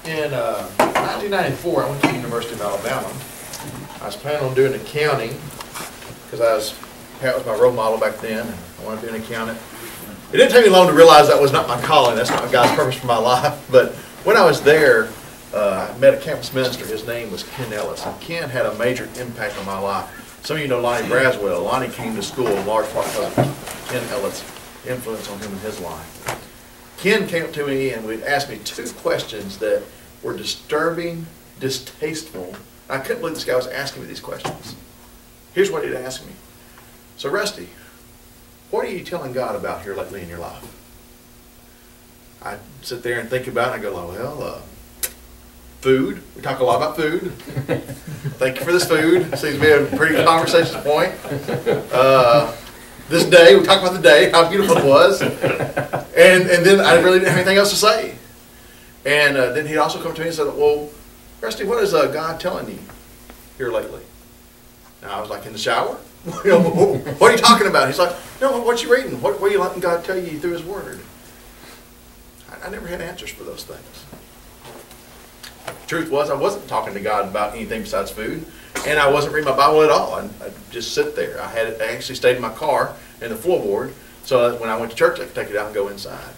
In 1994, I went to the University of Alabama. I was planning on doing accounting because Pat was my role model back then, and I wanted to be an accountant. It didn't take me long to realize that was not my calling. That's not God's purpose for my life. But when I was there, I met a campus minister. His name was Ken Ellis, and Ken had a major impact on my life. Some of you know Lonnie Braswell. Lonnie came to school in large part because of Ken Ellis' influence on him in his life. Ken came up to me and would ask me two questions that were disturbing, distasteful. I couldn't believe this guy was asking me these questions. Here's what he'd ask me. So, Rusty, what are you telling God about here lately in your life? I sit there and think about it, and I go, well, food. We talk a lot about food. Thank you for this food. Seems to be a pretty good conversation point. This day, we talked about the day, how beautiful it was. And then I really didn't have anything else to say. And then he'd also come to me and said, well, Rusty, what is God telling you here lately? And I was like, in the shower? What are you talking about? He's like, no, what you reading? What are you letting God tell you through His Word? I never had answers for those things. Truth was, I wasn't talking to God about anything besides food, and I wasn't reading my Bible at all. I'd just sit there. I actually stayed in my car in the floorboard, so that when I went to church, I could take it out and go inside.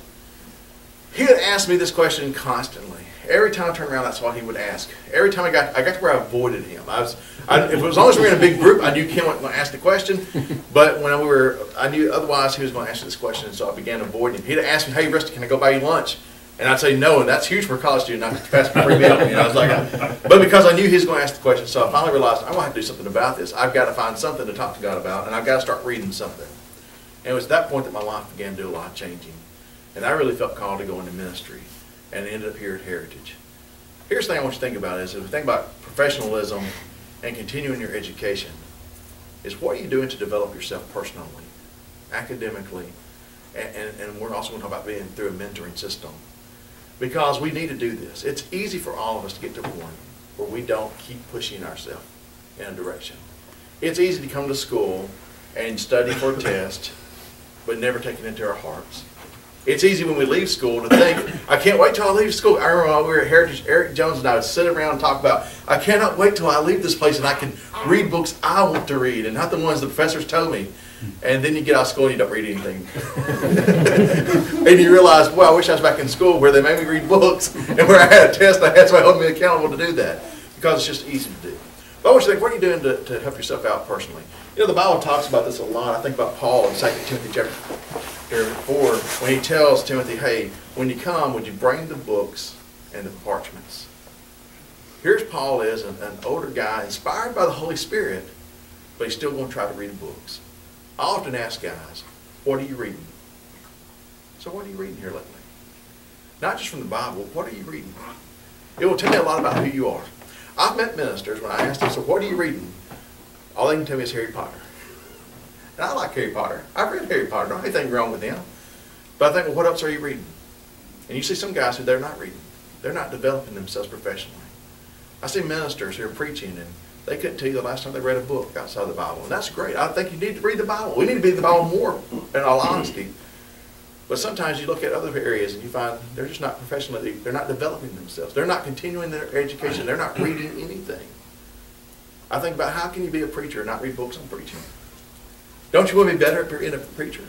He would ask me this question constantly. Every time I turned around, that's what he would ask. Every time I got to where I avoided him. As long as we were in a big group, I knew Ken wasn't going to ask the question. But when I knew otherwise he was going to answer this question, and so I began avoiding him. He'd ask me, hey, Rusty, can I go buy you lunch? And I'd say no, and that's huge for a college student, not to pass a free meal. I was like, but because I knew he was going to ask the question, so I finally realized I'm going to have to do something about this. I've got to find something to talk to God about, and I've got to start reading something. And it was at that point that my life began to do a lot of changing. And I really felt called to go into ministry, and ended up here at Heritage. Here's the thing I want you to think about is, if we think about professionalism and continuing your education, is what are you doing to develop yourself personally, academically, and we're also going to talk about being through a mentoring system. Because we need to do this. It's easy for all of us to get to a point where we don't keep pushing ourselves in a direction. It's easy to come to school and study for a test, but never take it into our hearts. It's easy when we leave school to think, I can't wait till I leave school. I remember while we were at Heritage, Eric Jones and I would sit around and talk about, I cannot wait till I leave this place and I can read books I want to read and not the ones the professors told me. And then you get out of school and you don't read anything. And you realize, well, I wish I was back in school where they made me read books and where I had a test and I had somebody holding me accountable to do that. Because it's just easy to do. But I want you to think, what are you doing to help yourself out personally? You know, the Bible talks about this a lot. I think about Paul in 2 Timothy chapter 4 when he tells Timothy, hey, when you come, would you bring the books and the parchments? Here's Paul is an older guy, inspired by the Holy Spirit, but he's still going to try to read the books. I often ask guys, what are you reading? So what are you reading here lately? Not just from the Bible, what are you reading? It will tell me a lot about who you are. I've met ministers when I ask them, so what are you reading? All they can tell me is Harry Potter. And I like Harry Potter. I've read Harry Potter. Don't have anything wrong with him. But I think, well, what else are you reading? And you see some guys who they're not reading. They're not developing themselves professionally. I see ministers who are preaching and they couldn't tell you the last time they read a book outside the Bible. And that's great. I think you need to read the Bible. We need to read the Bible more, in all honesty. But sometimes you look at other areas and you find they're just not professionally, they're not developing themselves. They're not continuing their education. They're not reading anything. I think about how can you be a preacher and not read books on preaching? Don't you want to be better at being a preacher?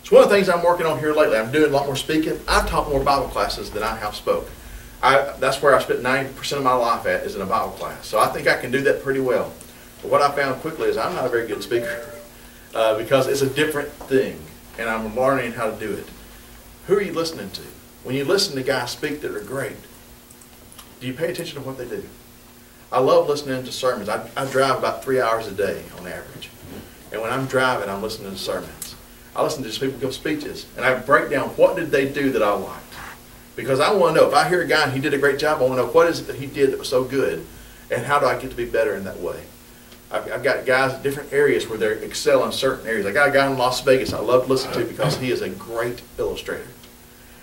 It's one of the things I'm working on here lately. I'm doing a lot more speaking. I've taught more Bible classes than I have spoke. That's where I spent 90% of my life at, is in a Bible class. So I think I can do that pretty well. But what I found quickly is I'm not a very good speaker because it's a different thing, and I'm learning how to do it. Who are you listening to? When you listen to guys speak that are great, do you pay attention to what they do? I love listening to sermons. I drive about 3 hours a day on average. And when I'm driving, I'm listening to sermons. I listen to just people give speeches, and I break down what did they do that I liked. Because I want to know, if I hear a guy and he did a great job, I want to know what is it that he did that was so good, and how do I get to be better in that way. I've got guys in different areas where they excel in certain areas. I got a guy in Las Vegas I love to listen to because he is a great illustrator.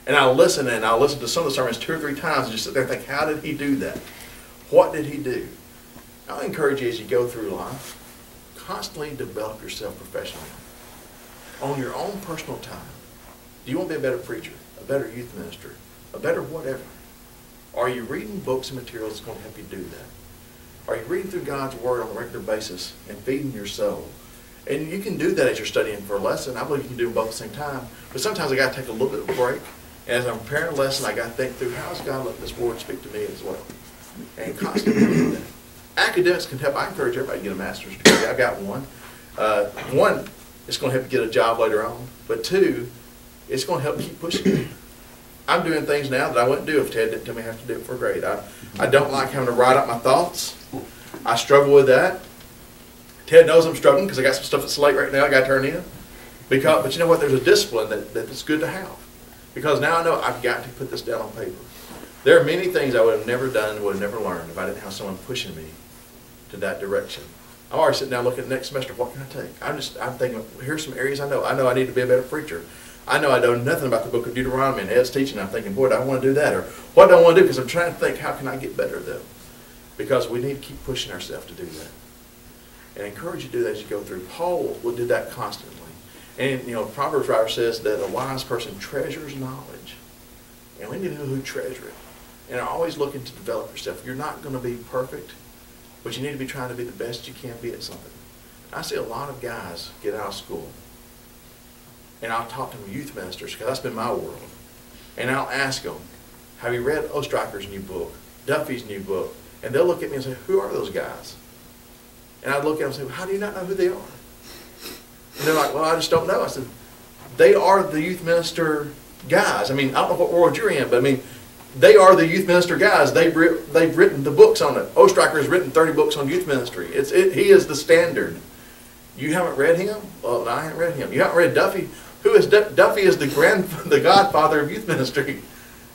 And I'll listen to some of the sermons 2 or 3 times and just sit there and think, how did he do that? What did he do? I'll encourage you as you go through life, constantly develop yourself professionally. On your own personal time. Do you want to be a better preacher, a better youth minister, a better whatever? Are you reading books and materials that's going to help you do that? Are you reading through God's Word on a regular basis and feeding your soul? And you can do that as you're studying for a lesson. I believe you can do them both at the same time. But sometimes I got to take a little bit of a break. And as I'm preparing a lesson, I got to think through, how is God letting this Word speak to me as well? And constantly do that. Academics can help. I encourage everybody to get a master's degree. I got one. One, it's going to help you get a job later on. But two, it's going to help keep pushing you. I'm doing things now that I wouldn't do if Ted didn't tell me I have to do it for a grade. I don't like having to write out my thoughts. I struggle with that. Ted knows I'm struggling because I got some stuff that's late right now I got to turn in. But you know what? There's a discipline that's good to have. Because now I know I've got to put this down on paper. There are many things I would have never done, would have never learned if I didn't have someone pushing me to that direction. I'm already sitting down looking at the next semester. What can I take? I'm thinking, here's some areas I know. I know I need to be a better preacher. I know I know nothing about the book of Deuteronomy, and Ed's teaching. I'm thinking, boy, do I want to do that? Or what do I want to do? Because I'm trying to think, how can I get better, though? Because we need to keep pushing ourselves to do that. And I encourage you to do that as you go through. Paul will do that constantly. And, you know, the Proverbs writer says that a wise person treasures knowledge. And we need to know who treasure it. And are always looking to develop yourself. You're not going to be perfect, but you need to be trying to be the best you can be at something. I see a lot of guys get out of school, and I'll talk to them, youth ministers, because that's been my world. And I'll ask them, have you read Oestreicher's new book, Duffy's new book? And they'll look at me and say, who are those guys? And I'd look at them and say, well, how do you not know who they are? And they're like, well, I just don't know. I said, they are the youth minister guys. I mean, I don't know what world you're in, but I mean, they are the youth minister guys. They've written the books on it. Ostreicher has written 30 books on youth ministry. He is the standard. You haven't read him? Well, I haven't read him. You haven't read Duffy? Who is Duffy? Is the godfather of youth ministry.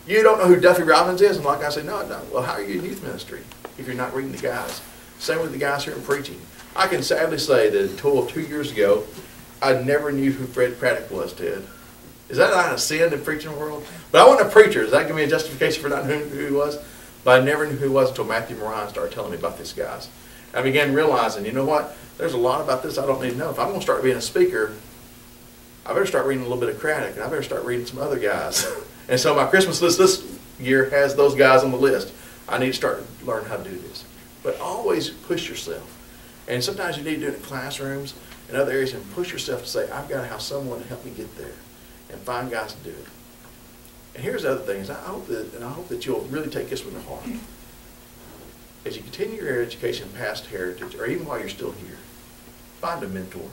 You don't know who Duffy Robbins is? And like I said, no, I don't. Well, how are you in youth ministry if you're not reading the guys? Same with the guys here in preaching. I can sadly say that until 2 years ago, I never knew who Fred Craddock was, Ted. Is that not a sin in preaching world? But I wasn't a preacher. Does that give me a justification for not knowing who he was? But I never knew who he was until Matthew Moran started telling me about these guys. I began realizing, you know what? There's a lot about this I don't need to know. If I'm going to start being a speaker, I better start reading a little bit of Craddock, and I better start reading some other guys. And so my Christmas list this year has those guys on the list. I need to start learning how to do this. But always push yourself. And sometimes you need to do it in classrooms and other areas, and push yourself to say, I've got to have someone to help me get there, and find guys to do it. And here's the other thing, is I hope that you'll really take this one to heart. As you continue your education past Heritage, or even while you're still here, find a mentor.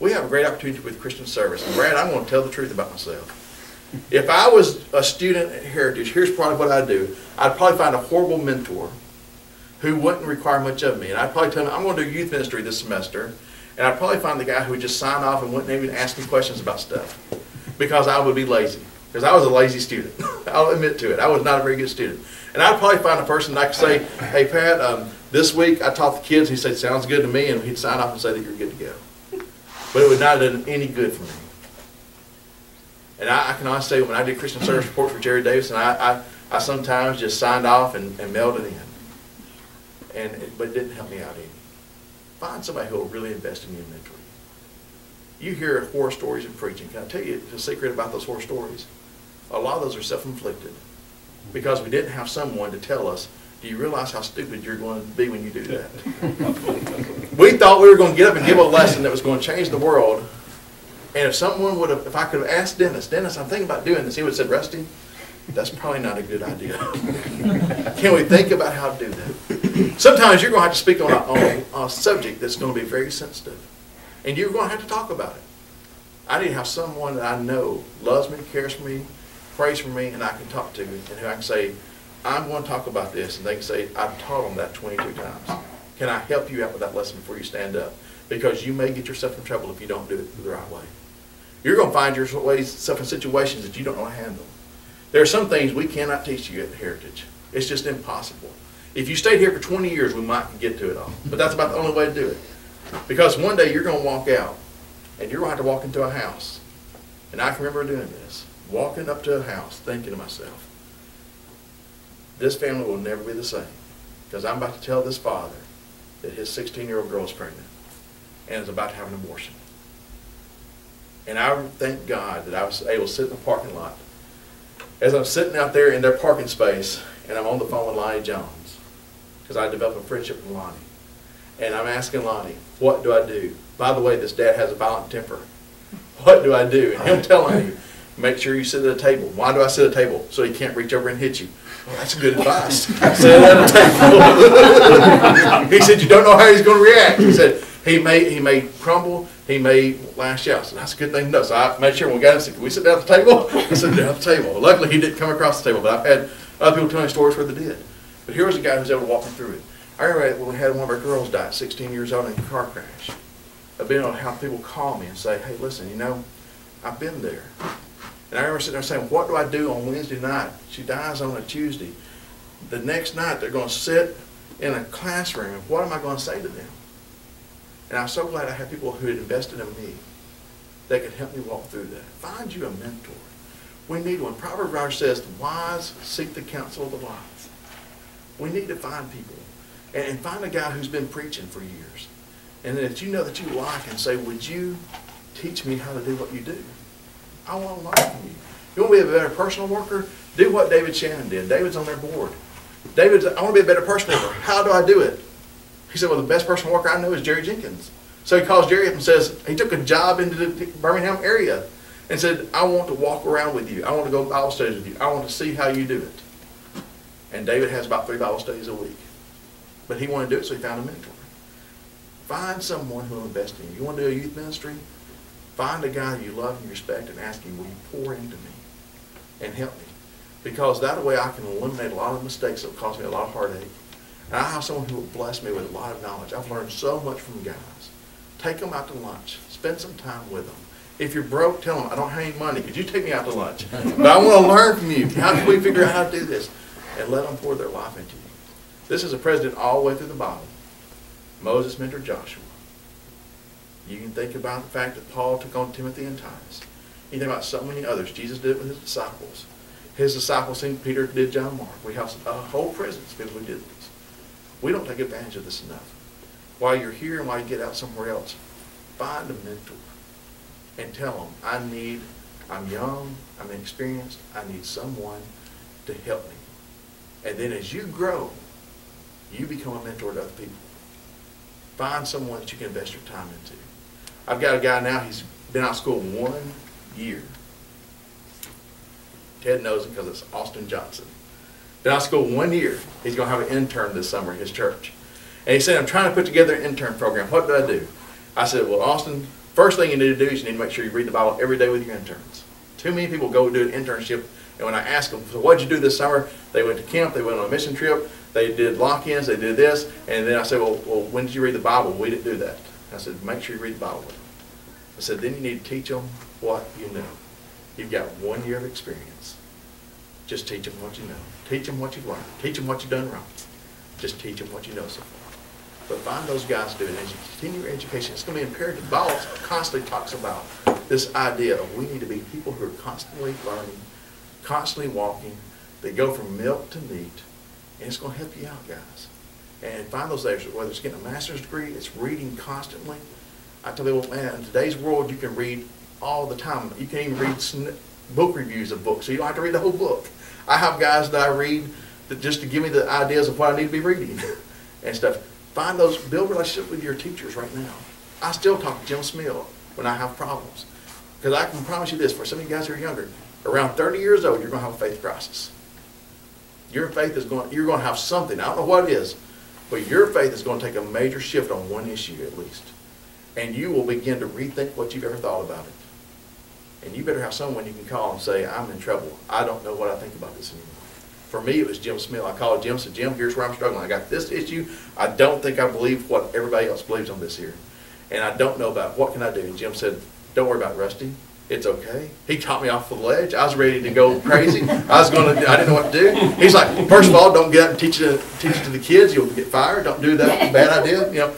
We have a great opportunity with Christian service. And Brad, I'm going to tell the truth about myself. If I was a student at Heritage, here's probably what I'd do. I'd probably find a horrible mentor who wouldn't require much of me. And I'd probably tell him, I'm going to do youth ministry this semester. And I'd probably find the guy who would just sign off and wouldn't even ask me questions about stuff. Because I would be lazy. Because I was a lazy student. I'll admit to it. I was not a very good student. And I'd probably find a person that I could say, hey, Pat, this week I taught the kids. He said, sounds good to me. And he'd sign off and say that you're good to go. But it would not have done any good for me. And I can honestly say, when I did Christian service report for Jerry Davis, and I sometimes just signed off and mailed it in. But it didn't help me out any. Find somebody who will really invest in you and mentor you. You hear horror stories in preaching. Can I tell you the secret about those horror stories? A lot of those are self-inflicted. Because we didn't have someone to tell us, do you realize how stupid you're going to be when you do that? We thought we were going to get up and give a lesson that was going to change the world. And if I could have asked Dennis, I'm thinking about doing this, he would have said, Rusty, that's probably not a good idea. Can we think about how to do that? Sometimes you're going to have to speak on a subject that's going to be very sensitive. And you're going to have to talk about it. I need to have someone that I know loves me, cares for me, prays for me, and I can talk to, and who I can say, I'm going to talk about this. And they can say, I've taught them that 22 times. Can I help you out with that lesson before you stand up? Because you may get yourself in trouble if you don't do it the right way. You're going to find yourself in situations that you don't know how to handle. There are some things we cannot teach you at Heritage. It's just impossible. If you stayed here for 20 years, we might get to it all. But that's about the only way to do it. Because one day you're going to walk out, and you're going to have to walk into a house. And I can remember doing this. Walking up to a house, thinking to myself, this family will never be the same. Because I'm about to tell this father that his 16-year-old girl is pregnant and is about to have an abortion. And I thank God that I was able to sit in the parking lot as I'm sitting out there in their parking space, and I'm on the phone with Lonnie Jones, because I developed a friendship with Lonnie. And I'm asking Lonnie, what do I do? By the way, this dad has a violent temper. What do I do? And he'll telling me, make sure you sit at a table. Why do I sit at a table? So he can't reach over and hit you. Well, that's good advice. Sit at a table. He said, you don't know how he's going to react. He said, he may crumble, he may lash out. So that's a good thing to know. So I made sure when we got him, said, can we sit down at the table? I said, down at the table. Luckily, he didn't come across the table, but I've had other people telling stories where they did. But here was a guy who was able to walk me through it. I remember when we had one of our girls die at 16 years old in a car crash. I've been able to have people call me and say, hey, listen, you know, I've been there. And I remember sitting there saying, what do I do on Wednesday night? She dies on a Tuesday. The next night, they're going to sit in a classroom, and what am I going to say to them? And I'm so glad I had people who had invested in me that could help me walk through that. Find you a mentor. We need one. Proverbs writer says, the wise seek the counsel of the wise. We need to find people. And find a guy who's been preaching for years. And that you know that you like, and say, would you teach me how to do what you do? I want to learn from you. You want to be a better personal worker? Do what David Shannon did. David's on their board. David's, I want to be a better personal worker. How do I do it? He said, well, the best personal worker I know is Jerry Jenkins. So he calls Jerry up and says, he took a job into the Birmingham area and said, I want to walk around with you. I want to go Bible studies with you. I want to see how you do it. And David has about 3 Bible studies a week. But he wanted to do it, so he found a mentor. Find someone who will invest in you. You want to do a youth ministry? Find a guy you love and respect and ask him, will you pour into me and help me? Because that way I can eliminate a lot of mistakes that will cause me a lot of heartache. And I have someone who will bless me with a lot of knowledge. I've learned so much from guys. Take them out to lunch. Spend some time with them. If you're broke, tell them, I don't have any money. Could you take me out to lunch? But I want to learn from you. How can we figure out how to do this? And let them pour their life into you. This is a president all the way through the Bible. Moses mentored Joshua. You can think about the fact that Paul took on Timothy and Titus. You think about so many others. Jesus did it with his disciples. His disciples, Peter did John Mark. We have a whole presence of people who did this. We don't take advantage of this enough. While you're here and while you get out somewhere else, find a mentor and tell them, I'm young, I'm inexperienced, I need someone to help me. And then as you grow, you become a mentor to other people. Find someone that you can invest your time into. I've got a guy now, he's been out of school 1 year. Ted knows him because it's Austin Johnson. Been out of school 1 year. He's going to have an intern this summer at his church. And he said, I'm trying to put together an intern program. What do I do? I said, well, Austin, first thing you need to do is you need to make sure you read the Bible every day with your interns. Too many people go do an internship, and when I ask them, so what did you do this summer? They went to camp, they went on a mission trip, they did lock-ins, they did this, and then I said, well, when did you read the Bible? We didn't do that. I said, make sure you read the Bible with them. I said, then you need to teach them what you know. You've got 1 year of experience. Just teach them what you know. Teach them what you've learned. Teach them what you've done wrong. Just teach them what you know so far. But find those guys doing it. As you continue your education, it's going to be imperative. The Bible constantly talks about this idea of we need to be people who are constantly learning, constantly walking. They go from milk to meat, and it's going to help you out, guys. And find those areas, whether it's getting a master's degree, it's reading constantly. I tell people, man, in today's world, you can read all the time. You can even read book reviews of books, so you don't have to read the whole book. I have guys that I read that just to give me the ideas of what I need to be reading and stuff. Find those, build relationships with your teachers right now. I still talk to Jim Smith when I have problems. Because I can promise you this, for some of you guys who are younger, around 30 years old, you're going to have a faith crisis. Your faith is you're going to have something, I don't know what it is, but your faith is going to take a major shift on one issue at least. And you will begin to rethink what you've ever thought about it. And you better have someone you can call and say, I'm in trouble. I don't know what I think about this anymore. For me, it was Jim Smith. I called Jim and said, Jim, here's where I'm struggling. I got this issue. I don't think I believe what everybody else believes on this here. And I don't know about what can I do. And Jim said, don't worry about it, Rusty. It's okay. He taught me off the ledge. I was ready to go crazy. I didn't know what to do. He's like, first of all, don't get out and teach it to the kids. You'll get fired. Don't do that. Bad idea. You know,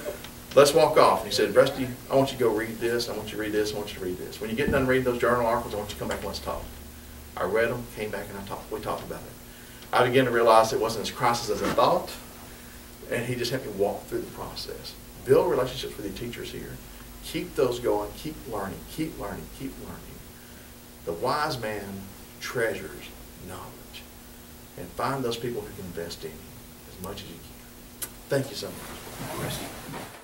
let's walk off. And he said, Rusty, I want you to go read this. I want you to read this. I want you to read this. When you get done reading those journal articles, I want you to come back and let's talk. I read them, came back, and we talked about it. I began to realize it wasn't as crisis as I thought, and he just helped me walk through the process. Build relationships with your teachers here. Keep those going. Keep learning. Keep learning. Keep learning. The wise man treasures knowledge. And find those people who can invest in you as much as you can. Thank you so much.